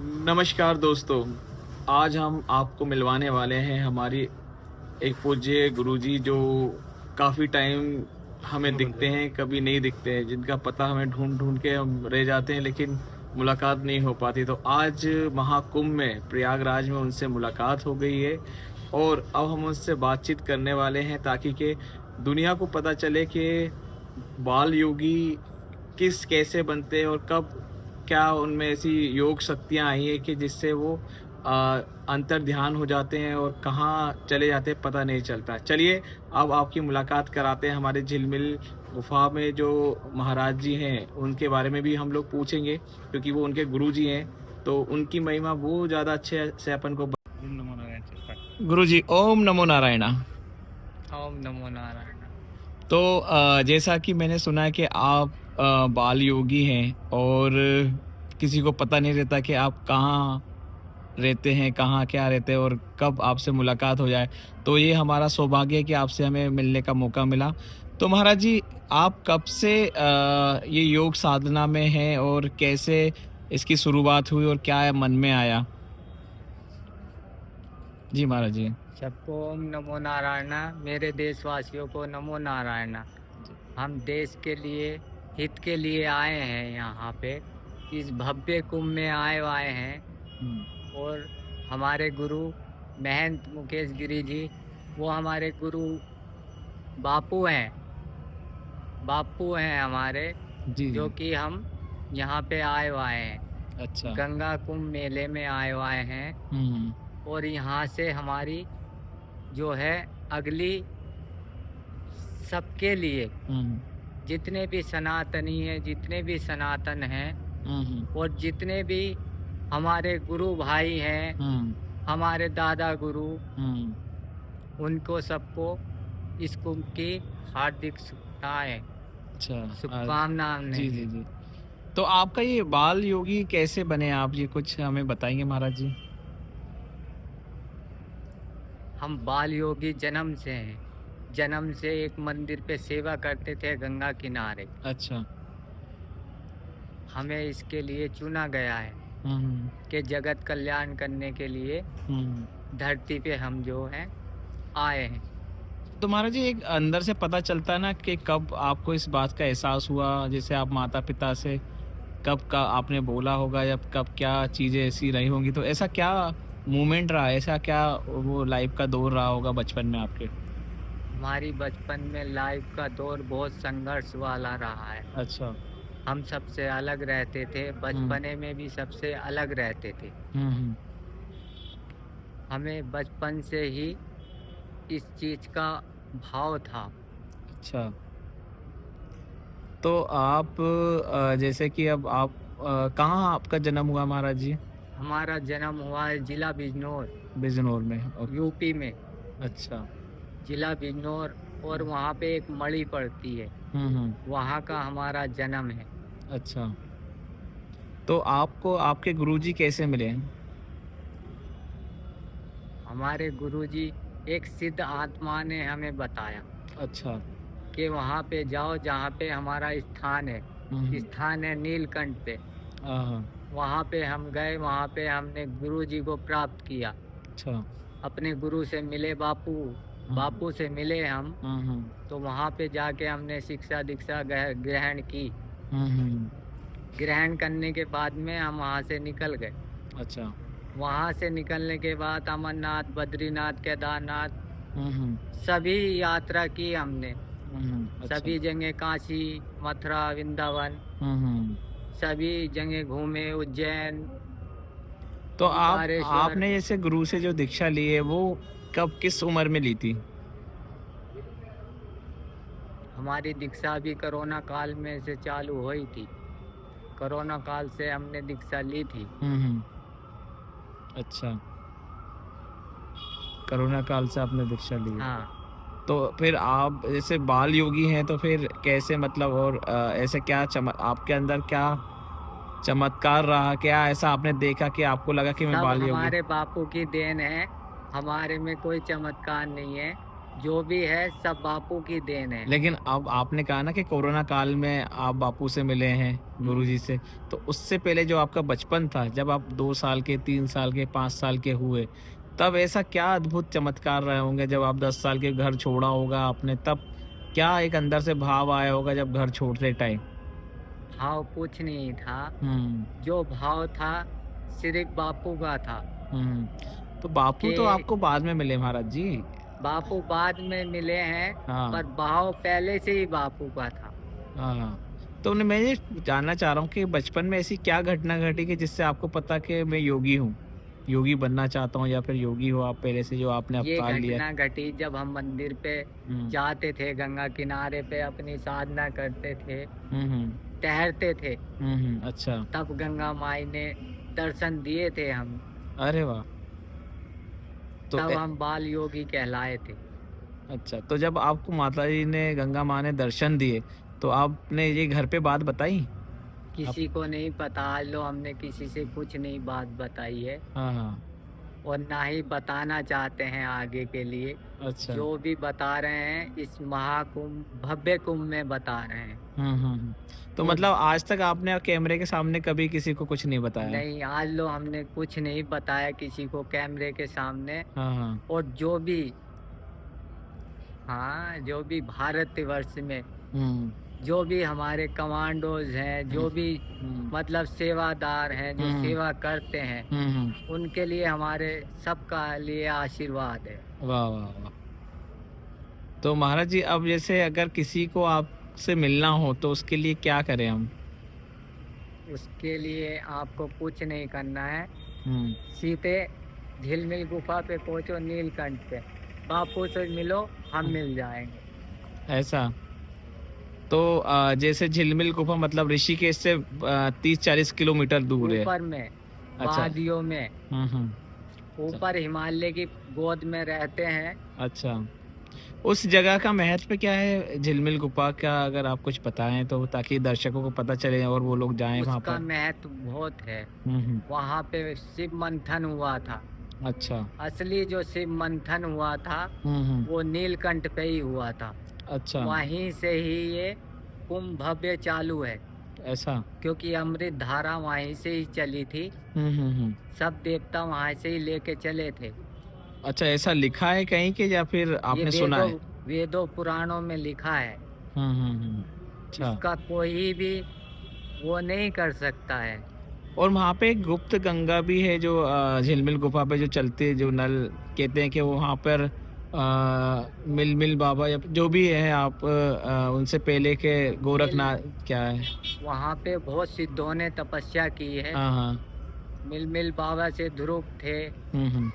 नमस्कार दोस्तों। आज हम आपको मिलवाने वाले हैं हमारी एक पूज्य गुरुजी जो काफ़ी टाइम हमें दिखते हैं, कभी नहीं दिखते हैं, जिनका पता हमें ढूंढ के हम रह जाते हैं, लेकिन मुलाकात नहीं हो पाती। तो आज महाकुंभ में प्रयागराज में उनसे मुलाकात हो गई है और अब हम उनसे बातचीत करने वाले हैं ताकि के दुनिया को पता चले कि बाल योगी कैसे बनते हैं और कब क्या उनमें ऐसी योग शक्तियाँ आई हैं कि जिससे वो अंतर ध्यान हो जाते हैं और कहाँ चले जाते हैं पता नहीं चलता। चलिए अब आपकी मुलाकात कराते हैं हमारे झिलमिल गुफा में जो महाराज जी हैं, उनके बारे में भी हम लोग पूछेंगे क्योंकि वो उनके गुरु जी हैं, तो उनकी महिमा वो ज़्यादा अच्छे से अपन को। ओम नमो नारायण से start। गुरु जी ओम नमो नारायण। ओम नमो नारायण। तो जैसा कि मैंने सुना है कि आप बाल योगी हैं और किसी को पता नहीं रहता कि आप कहाँ रहते हैं, कहाँ क्या रहते हैं और कब आपसे मुलाकात हो जाए। तो ये हमारा सौभाग्य है कि आपसे हमें मिलने का मौका मिला। तो महाराज जी, आप कब से ये योग साधना में हैं और कैसे इसकी शुरुआत हुई और क्या मन में आया? जी महाराज जी। सबको ओम नमो नारायण। मेरे देशवासियों को नमो नारायण। हम देश के लिए हित के लिए आए हैं यहाँ पे, इस भव्य कुंभ में आए हैं। और हमारे गुरु महंत मुकेश गिरी जी, वो हमारे गुरु बापू हैं हमारे, जी जो जी। कि हम यहाँ पे आए हुए हैं, अच्छा। गंगा कुंभ मेले में आए हुए हैं। हम्म। और यहाँ से हमारी जो है अगली सबके लिए, हम्म। जितने भी सनातनी हैं, जितने भी सनातन हैं हम्म। और जितने भी हमारे गुरु भाई हैं, हम्म। हमारे दादा गुरु, हम्म। उनको सबको इस कुंभ की हार्दिक अच्छा। शुभकामनाएं जी जी हैं। जी। तो आपका ये बाल योगी कैसे बने आप, ये कुछ हमें बताएंगे महाराज जी? हम बाल योगी जन्म से हैं, जन्म से एक मंदिर पे सेवा करते थे गंगा किनारे। अच्छा। हमें इसके लिए चुना गया है हम्म। कि जगत कल्याण करने के लिए हम्म। धरती पे हम जो हैं आए हैं। तो महाराज जी, एक अंदर से पता चलता है ना कि कब आपको इस बात का एहसास हुआ, जैसे आप माता पिता से कब का आपने बोला होगा या कब क्या चीज़ें ऐसी रही होंगी, तो ऐसा क्या मोमेंट रहा, ऐसा क्या वो लाइफ का दौर रहा होगा बचपन में आपके? हमारी बचपन में लाइफ का दौर बहुत संघर्ष वाला रहा है। अच्छा। हम सबसे अलग रहते थे, हम्म। बचपने में भी सबसे अलग रहते थे। हम्म। हमें बचपन से ही इस चीज का भाव था। अच्छा। तो आप जैसे कि अब आप कहाँ आपका जन्म हुआ महाराज जी? हमारा जन्म हुआ है जिला बिजनौर, बिजनौर में। यूपी में, अच्छा। जिला बिजनौर। और वहाँ पे एक मड़ी पड़ती है, हम्म। वहाँ का हमारा जन्म है। अच्छा। तो आपको आपके गुरुजी कैसे मिले? हमारे गुरुजी एक सिद्ध आत्मा ने हमें बताया अच्छा। कि वहाँ पे जाओ जहाँ पे हमारा स्थान है। हम्म। स्थान है नीलकंठ पे। हाँ। वहाँ पे हम गए, वहाँ पे हमने गुरुजी को प्राप्त किया। अच्छा। अपने गुरु से मिले, बापू हम्म। बापू से मिले हम। हम्म। तो वहाँ पे जाके हमने शिक्षा दीक्षा ग्रहण की। हम्म। ग्रहण करने के बाद में हम वहाँ से निकल गए। अच्छा। वहाँ से निकलने के बाद अमरनाथ, बद्रीनाथ, केदारनाथ, हम्म। सभी यात्रा की हमने। अच्छा। सभी जगह, काशी, मथुरा, वृंदावन, हम्म। सभी जगह घूमे, उज्जैन, तो आप ओमकारेश्वर। आपने जैसे गुरु से जो दीक्षा ली है वो कब किस उम्र में ली थी? हमारी दीक्षा भी कोरोना काल में से चालू हुई थी। कोरोना काल से हमने दीक्षा ली थी। हम्म। अच्छा। कोरोना काल से आपने दीक्षा ली है। हाँ, तो फिर आप जैसे बाल योगी हैं तो फिर कैसे, मतलब, और ऐसे क्या आपके अंदर क्या चमत्कार रहा, क्या ऐसा आपने देखा कि आपको लगा कि मैं सब बाल योगी? हमारे बापू की देन है। हमारे में कोई चमत्कार नहीं है। जो भी है सब बापू की देन है। लेकिन अब आपने कहा ना कि कोरोना काल में आप बापू से मिले हैं, गुरुजी से, तो उससे पहले जो आपका बचपन था, जब आप 2 साल के, 3 साल के, 5 साल के हुए, तब ऐसा क्या अद्भुत चमत्कार रहे होंगे जब आप 10 साल के घर छोड़ा होगा आपने, तब क्या एक अंदर से भाव आया होगा जब घर छोड़ते टाइम? भाव कुछ नहीं था, हुँ, जो भाव था सिर्फ बापू का था हुँ। तो बापू तो कि आपको बाद में मिले महाराज जी। बापू बाद में मिले हैं, हाँ, पर भाव पहले से ही बापू का था। हाँ। तो मैं ये जानना चाह रहा हूँ कि बचपन में ऐसी क्या घटना घटी कि जिससे आपको पता कि मैं योगी हूँ? योगी बनना चाहता हूँ या फिर योगी हो आप पहले से जो आपने ये अवतार लिया है? घटना घटी जब हम मंदिर पे हुँ, जाते थे, गंगा किनारे पे अपनी साधना करते थे, हुँ, हुँ, टहलते थे, हुँ, हुँ। अच्छा, तब गंगा माई ने दर्शन दिए थे हम, अरे वाह! तो तब हम बाल योगी कहलाए थे। अच्छा, तो जब आपको माताजी ने, गंगा माँ ने दर्शन दिए, तो आपने ये घर पे बात बताई? आप किसी को नहीं पता, आज लो हमने किसी से कुछ नहीं बात बताई है हाँ, हाँ। और ना ही बताना चाहते हैं आगे के लिए। अच्छा। जो भी बता रहे हैं इस महाकुंभ, भव्य कुंभ में बता रहे हैं। हुँ, हुँ, हुँ। तो और मतलब आज तक आपने कैमरे के सामने कभी किसी को कुछ नहीं बताया? नहीं, आज लो हमने कुछ नहीं बताया किसी को कैमरे के सामने। हाँ, हाँ। और जो भी, हाँ, जो भी भारतवर्ष में हुँ, जो भी हमारे कमांडोज हैं, हुँ, जो भी हुँ, मतलब सेवादार हैं, जो हुँ, सेवा करते हैं, हुँ, हुँ। उनके लिए हमारे सबका लिए आशीर्वाद है। वाह, वाह, वाह! तो महाराज जी अब जैसे अगर किसी को आपसे मिलना हो तो उसके लिए क्या करें हम? उसके लिए आपको कुछ नहीं करना है, हुँ, सीधे झिलमिल गुफा पे पहुंचो, नीलकंठ पे बापू से मिलो, हम हुँ। मिल जाएंगे। ऐसा? तो जैसे झिलमिल गुफा मतलब ऋषिकेश से 30-40 किलोमीटर दूर है। ऊपर में अच्छा। वादियों में, हुँ, हुँ। अच्छा, ऊपर हिमालय की गोद में रहते हैं। अच्छा। उस जगह का महत्व क्या है झिलमिल गुफा का अगर आप कुछ बताएँ तो ताकि दर्शकों को पता चले और वो लोग जाएँ वहाँ उसका पर? महत्व बहुत है। हुँ, हुँ। वहाँ पे शिव मंथन हुआ था। अच्छा। असली जो शिव मंथन हुआ था हुँ, हुँ। वो नीलकंठ पे ही हुआ था। अच्छा, वहीं से ही ये कुंभ भव्य चालू है, ऐसा? क्योंकि अमृत धारा वहीं से ही चली थी। हुँ, हुँ, हुँ। सब देवता वहाँ से ही लेके चले थे। अच्छा ऐसा लिखा है कहीं के या फिर ये आपने सुना वेदों है? वेदों पुराणों में लिखा है। हुँ, हुँ, हुँ। अच्छा। इसका कोई भी वो नहीं कर सकता है। और वहाँ पे एक गुप्त गंगा भी है जो झिलमिल गुफा पे जो चलती है जो नल कहते हैं कि वो वहाँ पर मिल बाबा या जो भी है आप उनसे पहले के मिल गोरखनाथ क्या है? वहाँ पे बहुत सिद्धों ने तपस्या की है। हाँ, हाँ। मिल बाबा से ध्रुव थे। हुँ, हुँ।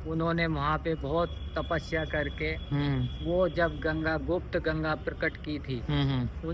उन्होंने वहाँ पे बहुत तपस्या करके, हुँ, वो जब गंगा, गुप्त गंगा प्रकट की थी, हुँ, हुँ।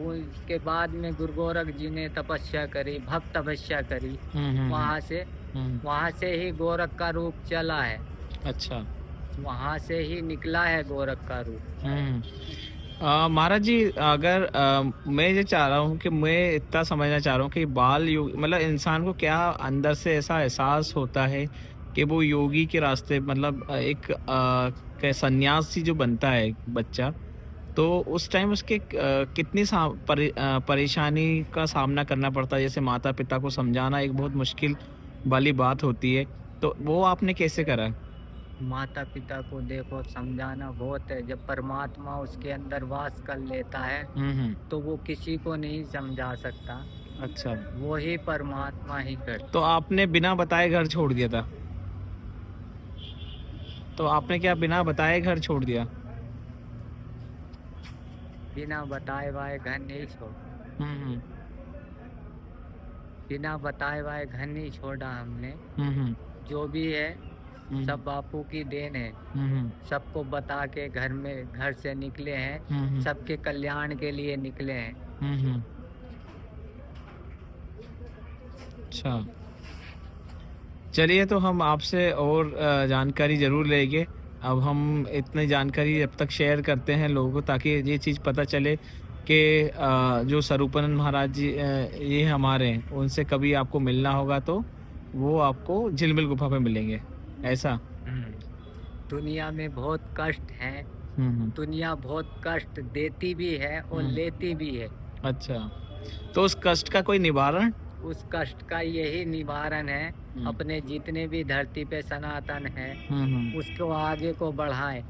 उसके बाद में गुरु गोरख जी ने तपस्या करी, भक्त तपस्या करी। हुँ, हुँ, हुँ। वहाँ से हुँ, वहाँ से ही गोरख का रूप चला है। अच्छा। वहाँ से ही निकला है गोरख का रूप। हुँ। महाराज जी अगर मैं ये चाह रहा हूँ कि मैं इतना समझना चाह रहा हूँ कि बाल योग मतलब इंसान को क्या अंदर से ऐसा एहसास होता है कि वो योगी के रास्ते मतलब एक सन्यासी जो बनता है बच्चा तो उस टाइम उसके कितनी परेशानी का सामना करना पड़ता है जैसे माता पिता को समझाना एक बहुत मुश्किल वाली बात होती है तो वो आपने कैसे करा? माता पिता को देखो समझाना बहुत है। जब परमात्मा उसके अंदर वास कर लेता है हम्म। तो वो किसी को नहीं समझा सकता, अच्छा वो ही परमात्मा ही तो करता। आपने बिना बताए घर छोड़ दिया था? तो आपने क्या बिना बताए घर छोड़ दिया? बिना बताए वाए घर नहीं छोड़ हम्म। बिना बताए वाए घर नहीं छोड़ा हमने। हम्म। जो भी है हम्म। सब बापू की देन है। हम्म। सबको बता के घर से निकले हैं, हम्म। सबके कल्याण के लिए निकले हैं। हम्म। अच्छा चलिए तो हम आपसे और जानकारी ज़रूर लेंगे। अब हम इतनी जानकारी अब तक शेयर करते हैं लोगों को ताकि ये चीज़ पता चले कि जो स्वरूपानंद महाराज जी ये हमारे हैं उनसे कभी आपको मिलना होगा तो वो आपको झिलमिल गुफा पे मिलेंगे, ऐसा? हम्म। दुनिया में बहुत कष्ट है, दुनिया बहुत कष्ट देती भी है और लेती भी है। अच्छा, तो उस कष्ट का कोई निवारण? उस कष्ट का यही निवारण है, अपने जितने भी धरती पे सनातन है उसको आगे को बढ़ाएं,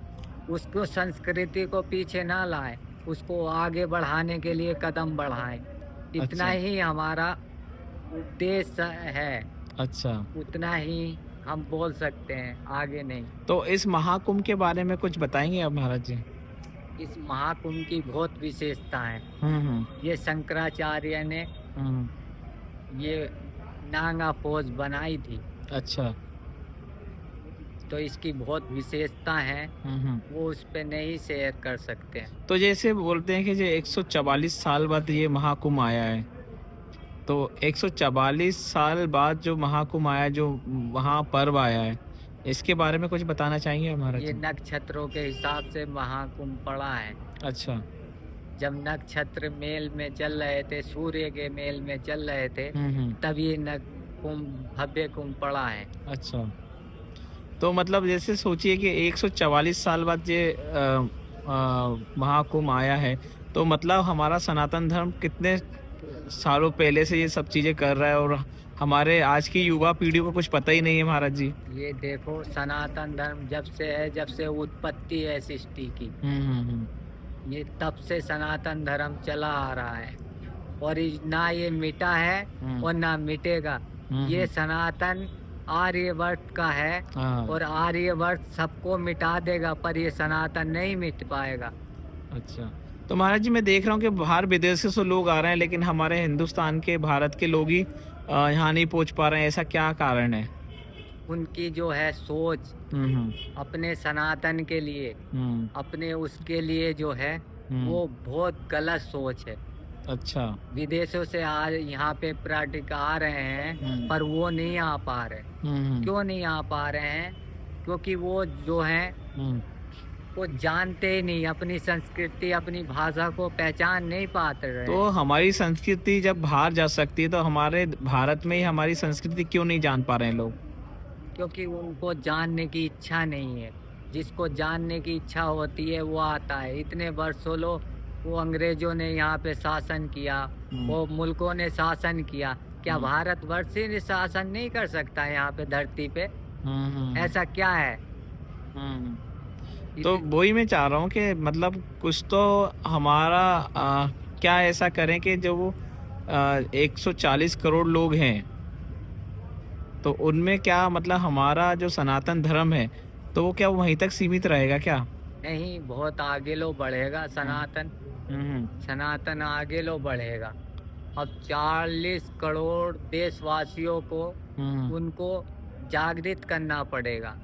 उसको संस्कृति को पीछे ना लाएं, उसको आगे बढ़ाने के लिए कदम बढ़ाएं। इतना अच्छा। ही हमारा उद्देश्य है, अच्छा, उतना ही हम बोल सकते हैं, आगे नहीं। तो इस महाकुंभ के बारे में कुछ बताएंगे आप महाराज जी? इस महाकुंभ की बहुत विशेषता है। ये शंकराचार्य ने ये नागा फौज बनाई थी, अच्छा। तो इसकी बहुत विशेषता है, वो उस पे नहीं शेयर कर सकते हैं। तो जैसे बोलते हैं कि जो 144 साल बाद ये महाकुंभ आया है, तो 144 साल बाद जो महाकुंभ आया, जो वहाँ पर्व आया है, इसके बारे में कुछ बताना चाहेंगे महाराज ये जी? नक्षत्रों के हिसाब से महाकुंभ पड़ा है। अच्छा। जब नक्षत्र मेल में चल रहे थे, सूर्य के मेल में चल रहे थे, तब ये कुंभ भव्य कुंभ पड़ा है। अच्छा, तो मतलब जैसे सोचिए कि 144 साल बाद ये महाकुंभ आया है, तो मतलब हमारा सनातन धर्म कितने सालों पहले से ये सब चीज़ें कर रहा है और हमारे आज की युवा पीढ़ी को कुछ पता ही नहीं है महाराज जी। ये देखो, सनातन धर्म जब से है, जब से उत्पत्ति है सृष्टि की, ये तब से सनातन धर्म चला आ रहा है और ना ये मिटा है और ना मिटेगा। ये सनातन आर्यवर्त का है और आर्यवर्त सबको मिटा देगा, पर ये सनातन नहीं मिट पाएगा। अच्छा, तो महाराज जी मैं देख रहा हूँ कि बाहर विदेशों से लोग आ रहे हैं, लेकिन हमारे हिंदुस्तान के, भारत के लोग ही यहाँ नहीं पहुँच पा रहे हैं, ऐसा क्या कारण है? उनकी जो है सोच अपने सनातन के लिए, अपने उसके लिए जो है वो बहुत गलत सोच है। अच्छा। विदेशों से यहाँ पे पर्यटक आ रहे हैं, पर वो नहीं आ पा रहे। क्यों नहीं आ पा रहे हैं? क्योंकि वो जो है वो जानते ही नहीं, अपनी संस्कृति, अपनी भाषा को पहचान नहीं पाते रहे। तो हमारी संस्कृति जब बाहर जा सकती है, तो हमारे भारत में ही हमारी संस्कृति क्यों नहीं जान पा रहे हैं लोग? क्योंकि उनको जानने की इच्छा नहीं है। जिसको जानने की इच्छा होती है वो आता है। इतने वर्षों वो अंग्रेजों ने यहाँ पे शासन किया, वो मुल्कों ने शासन किया, क्या भारतवर्ष ही शासन नहीं कर सकता यहाँ पे धरती पे? ऐसा क्या है? तो वही मैं चाह रहा हूँ कि मतलब कुछ तो हमारा क्या ऐसा करें कि जो वो 140 करोड़ लोग हैं, तो उनमें क्या मतलब हमारा जो सनातन धर्म है, तो वो क्या वहीं तक सीमित रहेगा क्या? नहीं, बहुत आगे लो बढ़ेगा सनातन। सनातन आगे लो बढ़ेगा। अब 40 करोड़ देशवासियों को उनको जागृत करना पड़ेगा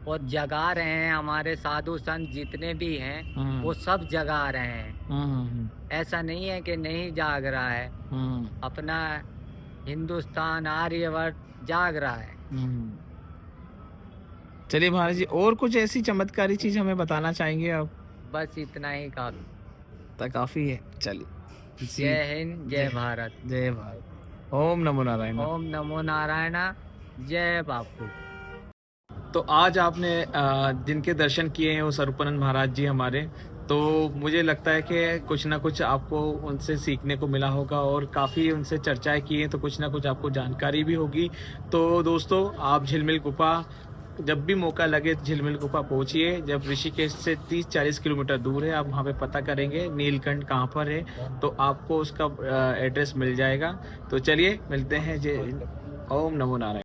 और जगा रहे हैं। हमारे साधु संत जितने भी हैं वो सब जगा रहे हैं। ऐसा नहीं है कि नहीं जाग रहा है। अपना हिंदुस्तान आर्यवर्त जाग रहा है। चलिए महाराज जी, और कुछ ऐसी चमत्कारी चीज हमें बताना चाहेंगे आप? बस इतना ही काफी। तो काफी है। चलिए, जय हिंद, जय भारत। जय भारत। ओम नमो नारायण। ओम नमो नारायण। जय बापू। तो आज आपने जिनके दर्शन किए हैं वो सर्वपन्न महाराज जी हमारे, तो मुझे लगता है कि कुछ ना कुछ आपको उनसे सीखने को मिला होगा और काफ़ी उनसे चर्चाएं की हैं, तो कुछ ना कुछ आपको जानकारी भी होगी। तो दोस्तों, आप झिलमिल गुफा जब भी मौका लगे झिलमिल गुफा पहुंचिए। जब ऋषिकेश से 30-40 किलोमीटर दूर है, आप वहाँ पे पता करेंगे नीलकंठ कहाँ पर है, तो आपको उसका एड्रेस मिल जाएगा। तो चलिए मिलते हैं। जय ओम नमो नारायण।